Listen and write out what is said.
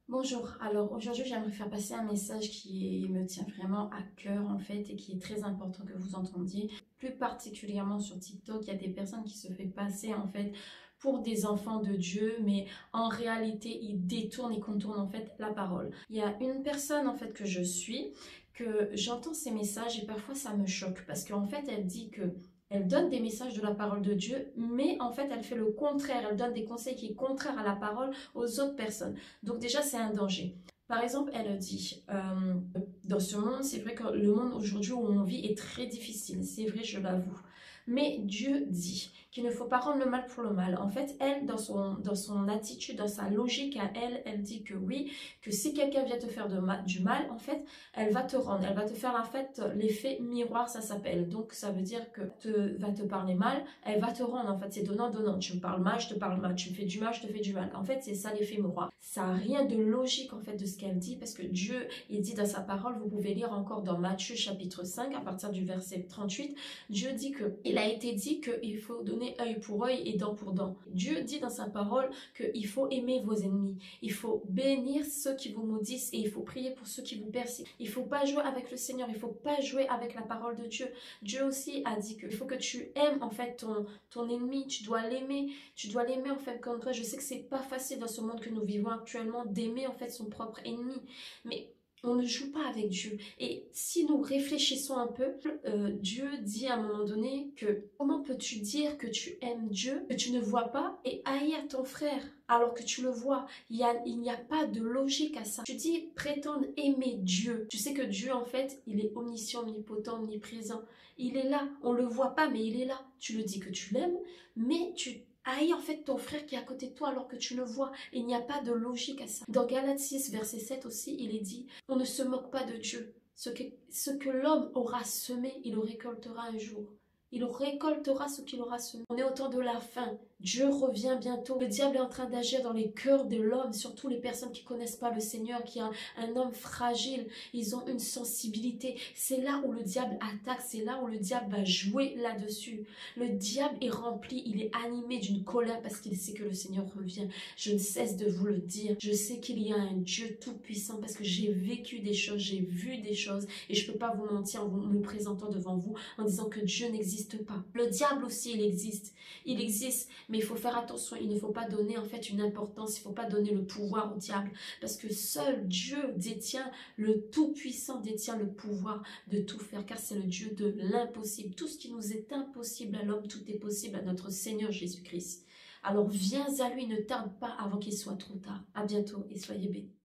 Bonjour, alors aujourd'hui j'aimerais faire passer un message qui me tient vraiment à cœur en fait et qui est très important que vous entendiez. Plus particulièrement sur TikTok, il y a des personnes qui se font passer en fait pour des enfants de Dieu, mais en réalité ils détournent et contournent en fait la parole. Il y a une personne en fait que je suis, que j'entends ces messages et parfois ça me choque parce qu'en fait elle dit que elle donne des messages de la parole de Dieu, mais en fait elle fait le contraire, elle donne des conseils qui sont contraires à la parole aux autres personnes. Donc déjà, c'est un danger. Par exemple, elle dit, dans ce monde, c'est vrai que le monde aujourd'hui où on vit est très difficile, c'est vrai, je l'avoue. Mais Dieu dit qu'il ne faut pas rendre le mal pour le mal. En fait, elle, dans son attitude, dans sa logique à elle, elle dit que oui, que si quelqu'un vient te faire du mal, en fait, elle va te rendre, elle va te faire en fait l'effet miroir, ça s'appelle. Donc, ça veut dire que va te parler mal, elle va te rendre, en fait, c'est donnant-donnant. Tu me parles mal, je te parle mal, tu me fais du mal, je te fais du mal. En fait, c'est ça l'effet miroir. Ça n'a rien de logique, en fait, de ce qu'elle dit, parce que Dieu, il dit dans sa parole, vous pouvez lire encore dans Matthieu chapitre 5, à partir du verset 38, Dieu dit il a été dit qu'il faut donner œil pour œil et dent pour dent. Dieu dit dans sa parole qu'il faut aimer vos ennemis, il faut bénir ceux qui vous maudissent et il faut prier pour ceux qui vous persécutent. Il ne faut pas jouer avec le Seigneur, il ne faut pas jouer avec la parole de Dieu. Dieu aussi a dit qu'il faut que tu aimes en fait ton ennemi, tu dois l'aimer en fait comme toi. Je sais que c'est pas facile dans ce monde que nous vivons actuellement d'aimer en fait son propre ennemi, mais on ne joue pas avec Dieu. Et si nous réfléchissons un peu, Dieu dit à un moment donné que comment peux-tu dire que tu aimes Dieu, que tu ne vois pas, et haïr ton frère alors que tu le vois? Il n'y a pas de logique à ça. Tu dis prétendre aimer Dieu. Tu sais que Dieu, en fait, il est omniscient, omnipotent, omniprésent. Il est là. On ne le voit pas, mais il est là. Tu le dis que tu l'aimes, mais tu haïs en fait ton frère qui est à côté de toi alors que tu le vois. Il n'y a pas de logique à ça. Dans Galates 6, verset 7 aussi, il est dit, on ne se moque pas de Dieu. Ce que l'homme aura semé, il le récoltera un jour. Il récoltera ce qu'il aura semé. On est au temps de la fin. Dieu revient bientôt. Le diable est en train d'agir dans les cœurs de l'homme, surtout les personnes qui ne connaissent pas le Seigneur, qui ont un homme fragile. Ils ont une sensibilité. C'est là où le diable attaque. C'est là où le diable va jouer là-dessus. Le diable est rempli. Il est animé d'une colère parce qu'il sait que le Seigneur revient. Je ne cesse de vous le dire. Je sais qu'il y a un Dieu tout-puissant parce que j'ai vécu des choses, j'ai vu des choses et je ne peux pas vous mentir en me présentant devant vous en disant que Dieu n'existe pas. Le diable aussi, il existe, mais il faut faire attention, il ne faut pas donner en fait une importance, il ne faut pas donner le pouvoir au diable, parce que seul Dieu détient, le Tout-Puissant détient le pouvoir de tout faire, car c'est le Dieu de l'impossible. Tout ce qui nous est impossible à l'homme, tout est possible à notre Seigneur Jésus-Christ. Alors viens à lui, ne tarde pas avant qu'il soit trop tard. À bientôt et soyez bénis.